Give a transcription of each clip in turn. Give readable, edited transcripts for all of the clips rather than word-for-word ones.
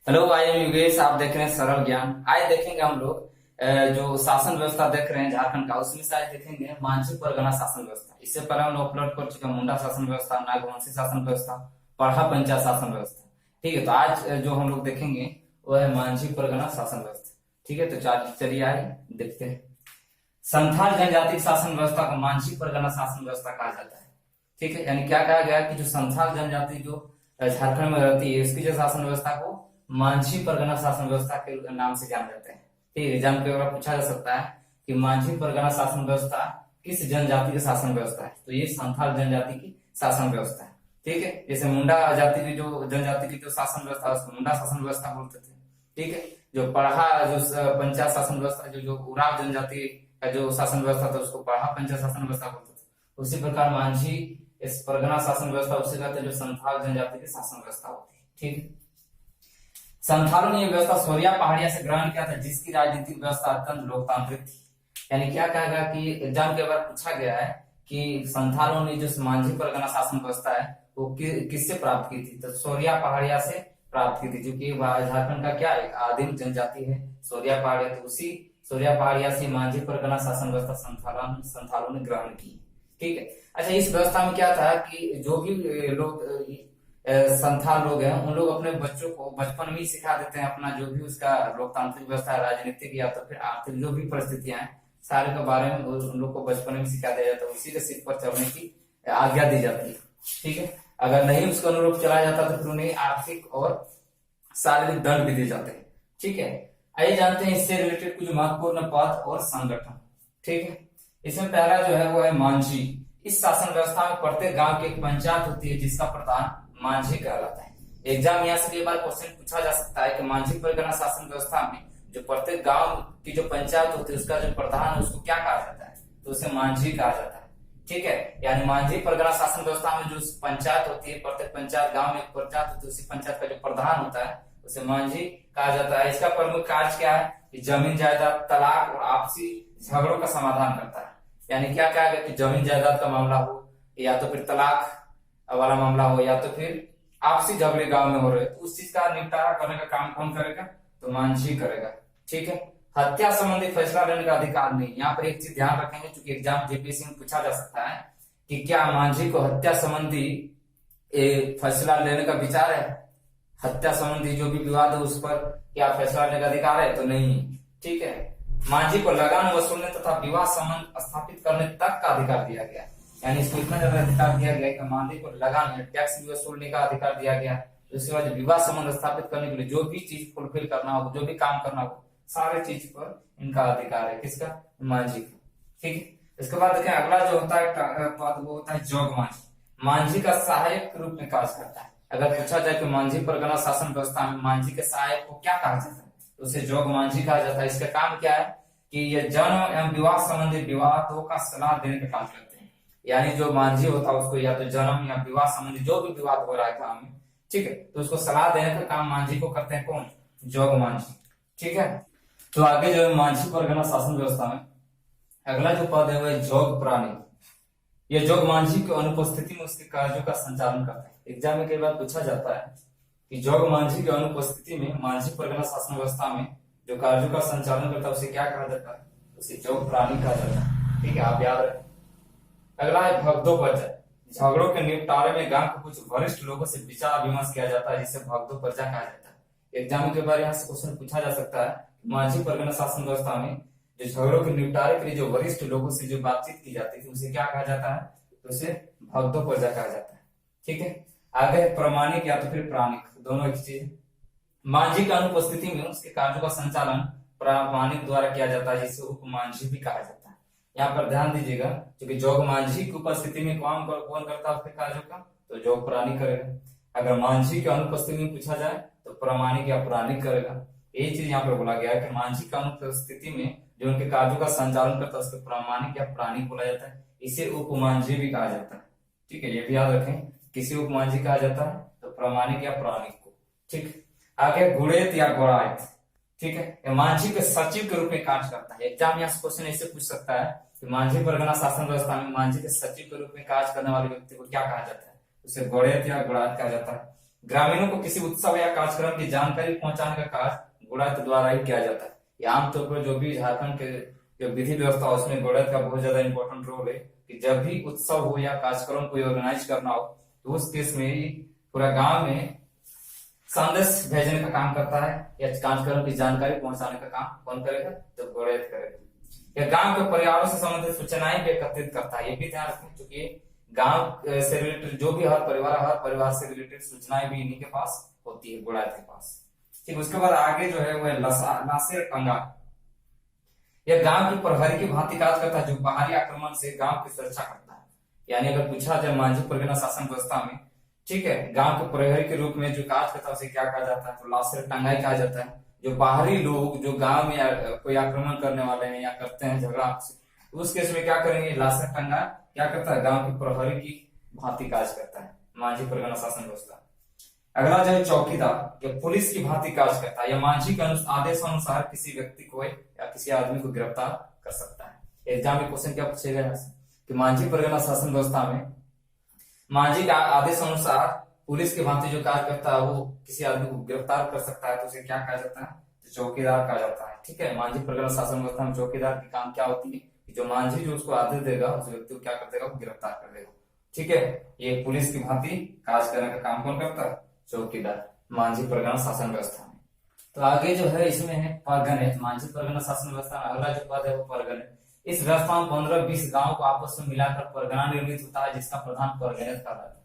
Hello, I am Yogesh. आप देख रहे हैं सरल ज्ञान। आज देखेंगे हम लोग जो शासन व्यवस्था देख रहे हैं झारखंड का, उसमें से आज देखेंगे मांझी परगना शासन व्यवस्था। इससे पहले हम लोग अपलोड कर चुके हैं मुंडा शासन व्यवस्था, नागवंशी शासन व्यवस्था, पढ़ा पंचायत शासन व्यवस्था। ठीक है, तो आज जो हम लोग देखेंगे वो है मांझी परगना शासन व्यवस्था। ठीक है, तो चलिए आइए देखते हैं। संथाल जनजाति शासन व्यवस्था को मांझी परगना शासन व्यवस्था कहा जाता है। ठीक है, यानी क्या कहा गया कि जो संथाल जनजाति जो झारखंड में रहती है, इसकी जो शासन व्यवस्था को मांझी परगना शासन व्यवस्था के नाम से जाने जाते हैं। ठीक है, एग्जाम के द्वारा पूछा जा सकता है कि मांझी परगना शासन व्यवस्था किस जनजाति की शासन व्यवस्था है, तो ये संथाल जनजाति की शासन व्यवस्था है। ठीक है, जैसे मुंडा जाति की जो जनजाति की जो शासन व्यवस्था है उसको मुंडा शासन व्यवस्था बोलते थे। ठीक है, जो पढ़ा जो पंचायत शासन व्यवस्था, जो उराव जनजाति का जो शासन व्यवस्था था उसको पढ़ा पंचायत शासन व्यवस्था बोलते थे। उसी प्रकार मांझी इस परगना शासन व्यवस्था उसे कहते हैं जो संथाल जनजाति की शासन व्यवस्था होती है। ठीक है, संथालों ने यह व्यवस्था सोरिया पहाड़िया से ग्रहण किया था, जिसकी राजनीतिक व्यवस्था अत्यंत लोकतांत्रिक थी। यानी क्या कहा गया कि एग्जाम के बाद पूछा गया है कि संथालों ने जो मांझी परगना शासन व्यवस्था है वो किससे प्राप्त की थी, तो सोरिया पहाड़िया से प्राप्त की थी, जो कि झारखंड का क्या एक आदिम जनजाति है सोरिया पहाड़िया। तो उसी सोरिया पहाड़िया से मांझी परगना शासन व्यवस्था संथालों ने ग्रहण की। ठीक है, अच्छा, इस व्यवस्था में क्या था कि जो भी लोग संथाल लोग हैं उन लोग अपने बच्चों को बचपन में ही सिखा देते हैं अपना जो भी उसका लोकतांत्रिक व्यवस्था है, राजनीतिक या तो फिर आर्थिक जो भी परिस्थितियां हैं सारे के बारे में उन लोग को बचपन में सिखा दिया जाता है, उसी के सिर पर चलने की आज्ञा दी जाती है। ठीक है, अगर नहीं उसके अनुरूप चलाया जाता तो फिर उन्हें आर्थिक और शारीरिक दंड भी दिए जाते हैं। ठीक है, आइए जानते हैं इससे रिलेटेड कुछ महत्वपूर्ण पद और संगठन। ठीक है, इसमें पहला जो है वो है मांझी। इस शासन व्यवस्था में प्रत्येक गांव की एक पंचायत होती है जिसका प्रधान मांझी कहलाता है। एग्जाम यहाँ से कई बार क्वेश्चन पूछा जा सकता है कि मांझी परगना शासन व्यवस्था में जो प्रत्येक गांव की जो पंचायत होती है उसका जो प्रधान है उसको क्या कहा जाता है, तो उसे मांझी कहा जाता है। ठीक है, यानी मांझी परगना शासन व्यवस्था में जो पंचायत होती है, प्रत्येक पंचायत गांव में एक पंचायत होती है, उसी पंचायत का जो प्रधान होता है उसे मांझी कहा जाता है। इसका प्रमुख कार्य क्या है कि जमीन जायदाद, तलाक और आपसी झगड़ों का समाधान करता है। यानी क्या कहा गया कि जमीन जायदाद का मामला हो या तो फिर तलाक वाला मामला हो या तो फिर आपसी झगड़े गांव में हो रहे, तो उस चीज का निपटारा करने का काम कौन करेगा, तो मांझी करेगा। ठीक है, हत्या संबंधी फैसला लेने का अधिकार नहीं। यहाँ पर एक चीज ध्यान रखेंगे क्योंकि एग्जाम जेपीएससी में पूछा जा सकता है कि क्या मांझी को हत्या संबंधी फैसला लेने का विचार है, हत्या संबंधी जो भी विवाद है उस पर क्या फैसला लेने का अधिकार है, तो नहीं। ठीक है, मांझी को लगान वसूलने तथा विवाह संबंध स्थापित करने तक का अधिकार दिया गया। यानी इसको इतना ज्यादा अधिकार दिया गया कि मांझी को लगान टैक्स भी वसूलने का अधिकार दिया गया। उसके बाद विवाह संबंध स्थापित करने के लिए जो भी चीज फुलफिल करना हो, जो भी काम करना हो, सारे चीज पर इनका अधिकार है। किसका, मांझी का। ठीक है, इसके बाद देखें अगला जो होता है पद वो होता है जोग मांझी। मांझी का सहायक के रूप में कार्य करता है। अगर पूछा जाए कि मांझी परगना शासन व्यवस्था में मांझी के सहायक को क्या कहा जाता है, तो उसे जोग मांझी कहा जाता है। इसका काम क्या है कि ये जन्म एवं विवाह संबंधी विवादों का सलाह देने का काम करते हैं। यानी जो मांझी होता है उसको या तो जन्म या विवाह संबंधी जो भी विवाद हो रहा है गांव में, ठीक है, तो उसको सलाह देने का काम मांझी को करते हैं कौन, जोग मांझी। ठीक है, तो आगे जो है मांझी परगना शासन व्यवस्था में अगला जो पद है वह जोग प्राणी। यह जोग मांझी की अनुपस्थिति में उसके कार्यों का संचालन करता है। एग्जाम में कई बार पूछा जाता है कि जोग मांझी की अनुपस्थिति में मांझी परगना शासन व्यवस्था में जो कार्यों का संचालन करता है उसे क्या कहा जाता है, उसे जोग प्राणी कहा जाता है। ठीक है, आप याद रखें। अगला है भगदोपरजा। झगड़ों के निपटारे में गांव के कुछ वरिष्ठ लोगों से विचार विमर्श किया जाता है, जिसे भगदोपरजा कहा जाता है। एग्जाम के बारे यहाँ से क्वेश्चन पूछा जा सकता है, मांझी परगना शासन व्यवस्था में जो झगड़ों के निपटारे के लिए जो वरिष्ठ लोगों से जो बातचीत की जाती थी उसे क्या कहा जाता है, तो उसे भगदोपरजा कहा जाता है। ठीक है, आगे प्रमाणिक या तो फिर प्राणिक, दोनों एक चीज। मांझी की अनुपस्थिति में उसके कार्यों का संचालन प्रामाणिक द्वारा किया जाता है, जिसे उपमांझी भी कहा जाता है। यहाँ पर ध्यान दीजिएगा क्योंकि जोग मांझी की उपस्थिति में कौन करता है उसके कार्यों का, तो जोग प्राणिक करेगा। अगर मांझी की अनुपस्थिति में पूछा जाए तो प्रामाणिक या प्राणिक करेगा। यही चीज यहाँ पर बोला गया है कि मांझी की अनुपस्थिति में जो उनके कार्यों का संचालन करता है उसको प्रामाणिक या प्राणिक बोला जाता है। इसे उपमांझी भी कहा जाता है। ठीक है, ये भी याद रखें, किसी उपमांझी कहा जाता है तो प्रामाणिक या प्राणिक को। ठीक, आगे गुणेत या गौरायत। ठीक है, मांझी के सचिव के रूप में कार्य करता है। एग्जाम यहाँ क्वेश्चन ऐसे पूछ सकता है कि मांझी परगना शासन व्यवस्था में मांझी के सचिव के रूप में कार्य करने वाले व्यक्ति को क्या कहा जाता है, उसे गौड़ेत या गौड़ायत कहा जाता है। ग्रामीणों को किसी उत्सव या कार्यक्रम की जानकारी पहुंचाने का कार्य गुड़ायत द्वारा ही किया जाता है। ये आमतौर पर जो भी झारखंड के जो विधि व्यवस्था है उसमें गुड़ायत का बहुत ज्यादा इंपॉर्टेंट रोल है कि जब भी उत्सव हो या कार्यक्रम कोई ऑर्गेनाइज करना हो तो उस केस में ही पूरा गांव में संदेश भेजने का काम करता है या कार्यक्रम की जानकारी पहुंचाने का काम कौन करेगा, तो गुड़ायत करेगा। या गांव के परिवारों से संबंधित सूचनाएं भी एकत्रित करता है। ये भी ध्यान रखें क्योंकि गांव से रिलेटेड जो भी हर परिवार से रिलेटेड सूचनाएं भी इन्हीं के पास होती है, गुड़ायत के पास। ठीक, उसके बाद आगे जो है वह लासेर टंगा। यह गांव की प्रहरी की भांति कार्य करता है जो बाहरी आक्रमण से गांव की सुरक्षा करता है। यानी अगर पूछा जाए मांझी परगना शासन व्यवस्था में, ठीक है, गांव के प्रहरी के रूप में जो कार्य करता है उसे क्या कहा जाता है, तो लासेर टंगाई कहा जाता है। जो बाहरी लोग जो गांव में कोई आक्रमण करने वाले हैं या करते हैं झगड़ा, उस केस में क्या करेंगे, लासेर टंगा क्या करता है, गांव के प्रहरी की भांति कार्य करता है मांझी परगना शासन व्यवस्था। अगला जो है चौकीदार, या पुलिस की भांति कार्य करता है। या मांझी के आदेश अनुसार किसी व्यक्ति को या किसी आदमी को गिरफ्तार कर सकता है। एग्जाम में क्वेश्चन क्या पूछेगा यहाँ से कि मांझी परगना शासन व्यवस्था में मांझी का आदेश अनुसार पुलिस की भांति जो कार्य करता है वो किसी आदमी को गिरफ्तार कर सकता है, तो उसे क्या कहा जाता है, तो चौकीदार कहा जाता है। ठीक है, मांझी परगना शासन व्यवस्था में चौकीदार की काम क्या होती है कि जो मांझी जो उसको आदेश देगा उस व्यक्ति को क्या कर देगा, वो गिरफ्तार कर देगा। ठीक है, ये पुलिस की भांति कार्य करने का काम कौन करता है, चौकीदार, मांझी परगना शासन व्यवस्था में। तो आगे जो है इसमें है परगने। मांझी परगना शासन व्यवस्था में अगला जो पद है वो परगने। इस व्यवस्था में 15-20 गांव को आपस में मिलाकर परगना निर्मित होता है जिसका प्रधान परगनित कहा जाता है।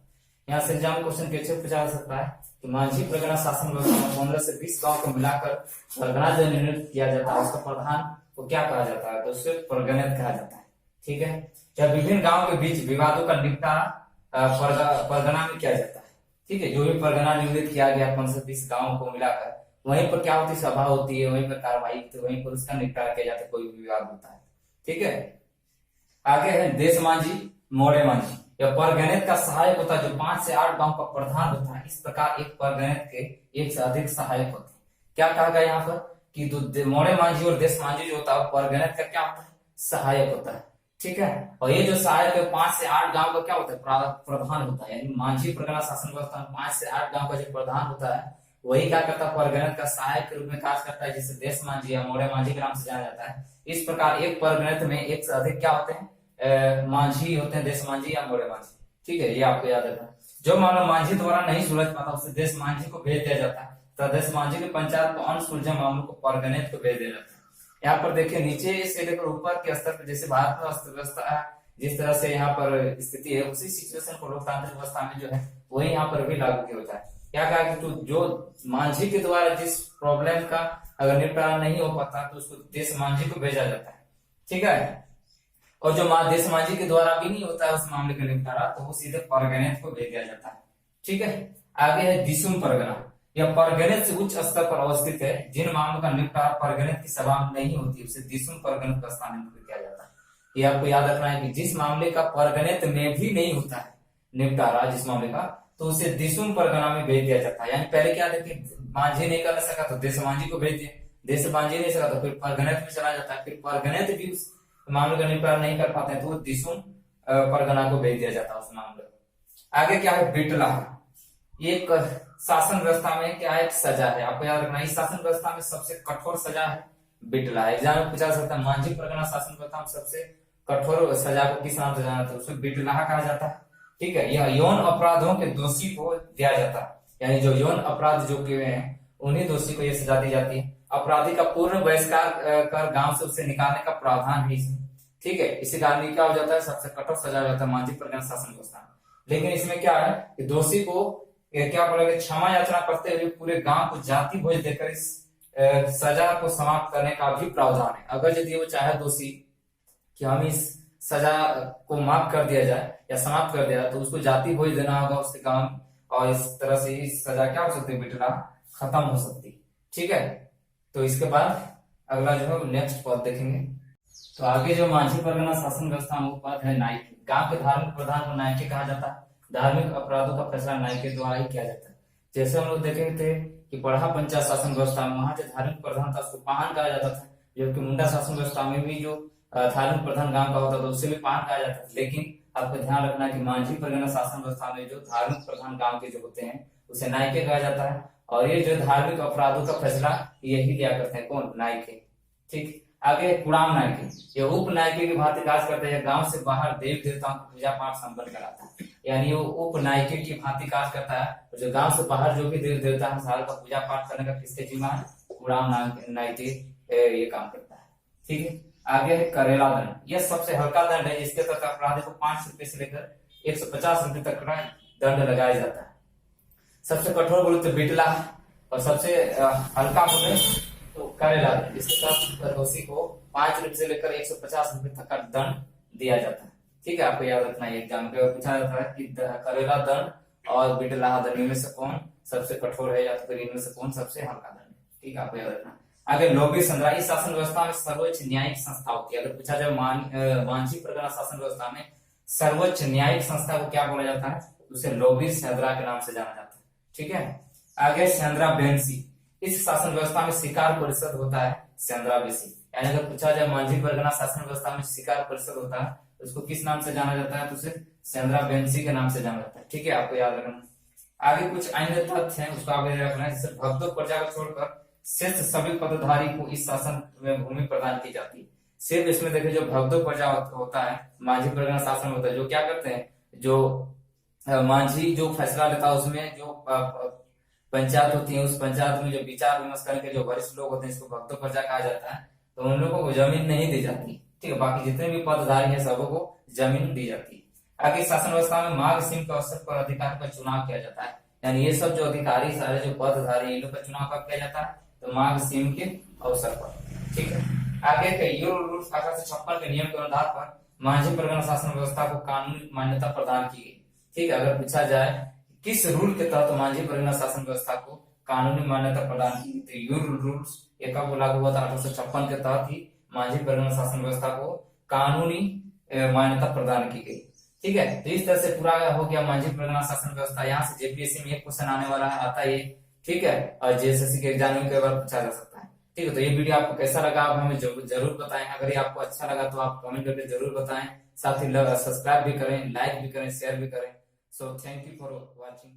यहाँ से एग्जाम क्वेश्चन कैसे पूछा जा सकता है कि मांझी परगना शासन व्यवस्था में 15 से 20 गांव को मिलाकर परगना जो निर्मित किया जाता है उसका प्रधान को क्या कहा जाता है, तो उसे परगनित कहा जाता है। ठीक है, जब विभिन्न गाँव के बीच विवादों का निपटारा परगना में किया जाता है। ठीक है, जो भी परगना निर्मित किया गया 15 से 20 गाँव को मिलाकर, वहीं पर क्या होती है, सभा होती है, वहीं पर कार्रवाई होती है, वहीं पर उसका निपटारा किया जाता है, कोई भी विवाद होता है। ठीक है, आगे है देश मांझी, मोड़े मांझी। यह परगनित का सहायक होता है जो 5 से 8 गांव का प्रधान होता है। इस प्रकार एक परगनित के एक से अधिक सहायक होते हैं। क्या कहा गया यहाँ पर कि जो मोड़े मांझी और देश मांझी जो होता है परगनित का क्या होता है, सहायक होता है। ठीक है, और ये जो सहायक है 5 से 8 गांव का क्या होता है, प्रधान होता है। यानी मांझी परगना शासन व्यवस्था में 5 से 8 गांव का जो प्रधान होता है वही क्या करता है, परगनित का सहायक के रूप में कार्य करता है, जिसे देश मांझी या मोड़े मांझी के नाम से जाना जाता है। इस प्रकार एक परगनित में एक से अधिक क्या होते हैं, मांझी होते हैं, देश मांझी या मोड़े मांझी। ठीक है, ये आपको याद रखना। जो मामला मांझी द्वारा नहीं सुलझ पाता उसे देश मांझी को भेज दिया जाता है, तो देश मांझी के पंचायत को अनसुलझे मामलों को परगनित को भेज दिया जाता है। यहाँ पर देखिए नीचे से लेकर ऊपर के स्तर पर जैसे भारत में अर्थव्यवस्था है, जिस तरह से यहाँ पर स्थिति है उसी सिचुएशन को लोकतांत्रिक व्यवस्था में जो है वही यहाँ पर भी लागू किया होता है। क्या कहा कि जो मांझी के द्वारा जिस प्रॉब्लम का अगर निपटारा नहीं हो पाता तो उसको देश मांझी को भेजा जाता है। ठीक है, और जो देश मांझी के द्वारा भी नहीं होता है उस मामले का निपटारा तो वो सीधे परगनित को भेज दिया जाता है। ठीक है, आगे है दिसुम परगना। यह परगनित से उच्च स्तर पर अवस्थित है। जिन मामलों का निपटारा परगनित की सभा में नहीं होती उसे दिसुम परगनित का स्थानांतरित किया जाता है। ये आपको याद रखना है कि जिस मामले का परगनित में भी नहीं होता है निपटारा जिस मामले का, तो उसे दिसुम परगना में भेज दिया जाता है। यानी पहले क्या था कि मांझी नहीं कर सका तो देश मांझी को भेज दिया, देश मांझी नहीं सका तो फिर परगनित में चला जाता है, फिर परगनित भी उस मामले का निपटारा नहीं कर पाते हैं तो दिसुम परगना को भेज दिया जाता है उस मामले। आगे क्या है बिटलाहा। एक शासन व्यवस्था में क्या एक सजा है, आपको याद रखना। इस शासन व्यवस्था में सबसे कठोर सजा है बिटलाहा। एग्जाम में पूछा सकता है मांझी परगना शासन व्यवस्था में सबसे कठोर सजा को किस नाम से जाना जाता है, उसको बिटलाहा कहा जाता है। ठीक है, यह यौन अपराधों के दोषी को दिया जाता है। यानी जो यौन अपराध जो किए हैं उन्हीं दोषी को यह सजा दी जाती है। अपराधी का पूर्ण बहिष्कार कर गांव से उसे निकालने का प्रावधान है इसमें। ठीक है, इसी कारण क्या हो जाता है, सबसे कठोर सजा हो जाता है मांझी परगना शासन व्यवस्था में। लेकिन इसमें क्या है कि दोषी को क्या बोलेंगे, क्षमा याचना करते हुए पूरे गांव को जाति भोज देकर इस सजा को समाप्त करने का भी प्रावधान है। अगर यदि वो चाहे दोषी कि हम इस सजा को माफ कर दिया जाए या समाप्त कर दिया जाए तो उसको जाति भोज देना होगा उसके गांव, और इस तरह से इस सजा क्या हो सकती है, बिटला खत्म हो सकती। ठीक है, तो इसके बाद अगला जो है नेक्स्ट पद देखेंगे। तो आगे जो मांझी परगना शासन व्यवस्था में पद है नायक। गांव के धार्मिक प्रधान को नायके कहा जाता है। धार्मिक अपराधों का फैसला नायके द्वारा ही किया जाता है। जैसे हम लोग देखे थे कि पढ़ा पंचायत शासन व्यवस्था में वहां जो धार्मिक प्रधान था उसको पाहन कहा जाता था, जबकि मुंडा शासन व्यवस्था में भी जो धार्मिक प्रधान गांव का होता था उसे भी पाहन कहा जाता था। लेकिन आपको ध्यान रखना है कि मांझी परगना शासन व्यवस्था में जो धार्मिक प्रधान गांव के जो होते हैं उसे नायके कहा जाता है, और ये जो धार्मिक अपराधों का फैसला यही लिया करते हैं, कौन? नायके। ठीक, आगे कुड़ाम नायके, ये उप नायके की भांति कार्य करते हैं, गांव से बाहर देव देवताओं की पूजा पाठ संपन्न कराता है, यानी वो उप नायके की भांति कार्य करता है, और जो गांव से बाहर जो भी देव देवता है सारे का पूजा पाठ करने का किसके जिम्मा है? कुड़ाम नायके ये काम करता है। ठीक है, आगे है करेला दंड, यह सबसे हल्का दंड है, इसके तहत अपराधी को 5 रुपए से लेकर 150 रुपए तक का दंड लगाया जाता है। सबसे कठोर बोले तो बिटला, और सबसे हल्का बोले तो करेला दंड, इसके तहत दोषी को 5 रुपए से लेकर 150 रुपए तक का दंड दिया जाता है। ठीक है, आपको याद रखना है, एग्जाम में पूछा जाता है कि करेला दंड और बिटला दंड में से कौन सबसे कठोर है, या तो फिर इनमें से कौन सबसे हल्का दंड है। ठीक है, आपको याद रखना। आगे लोबी संद्रा, इस शासन व्यवस्था में सर्वोच्च न्यायिक संस्था होती है। अगर पूछा जाए मांझी परगना शासन व्यवस्था में सर्वोच्च न्यायिक संस्था को क्या बोला जाता है? उसे लोबी सेंद्रा के नाम से जाना जाता है। ठीक है, आगे सेंद्रा बेंसी, इस शासन व्यवस्था में शिकार परिषद होता है सेंद्रा बेसी, यानी अगर पूछा जाए मांझी परगना शासन व्यवस्था में शिकार परिषद होता है तो उसको किस नाम से जाना जाता है? तो उसे सेंद्रा बेंसी के नाम से जाना जाता है। ठीक है, आपको याद रखना। आगे कुछ अन्य तथ्य हैं, उसको आपको याद रखना है, जैसे भक्तों प्रजा को छोड़कर शेष सभी पदधारी को इस शासन में भूमि प्रदान की जाती है। सिर्फ इसमें देखिए जो भक्तों प्रजा होता है, मांझी परगना शासन होता है, जो क्या करते हैं, जो मांझी जो फैसला लेता है उसमें जो पंचायत होती है, उस पंचायत में जो विचार विमर्श करके जो वरिष्ठ लोग होते हैं, इसको भक्तों प्रजा कहा जाता है, तो उन लोगों को जमीन नहीं दी जाती। ठीक है, बाकी जितने भी पदधारी है सबको जमीन दी जाती है। आगे शासन व्यवस्था में माघ सिंह के अवसर पर अधिकारी का चुनाव किया जाता है, यानी ये सब जो अधिकारी सारे जो पदधारी इन लोग का चुनाव कब किया जाता है? तो माघ सिंह के अवसर पर। ठीक है, आगे के रूल्स 1856 के नियम के आधार पर मांझी परगना शासन व्यवस्था को कानूनी मान्यता प्रदान की गई। ठीक है, अगर पूछा जाए किस रूल के तहत मांझी परगना शासन व्यवस्था को कानूनी मान्यता प्रदान की गई, तो रूल्स ये कब लागू हुआ था? 1856 के तहत ही मांझी परगना शासन व्यवस्था को कानूनी मान्यता प्रदान की गई। ठीक है, तो इस तरह से पूरा हो गया मांझी परगना शासन व्यवस्था। यहाँ से जेपीएससी में एक क्वेश्चन आने वाला है, आता है। ठीक है, और जेएसएससी के एग्जाम में कई बार पूछा जा सकता है। ठीक है, तो ये वीडियो आपको कैसा लगा आप हमें जरूर बताएं। अगर ये आपको अच्छा लगा तो आप कमेंट करके जरूर बताएं, साथ ही सब्सक्राइब भी करें, लाइक भी करें, शेयर भी करें। So thank you for watching.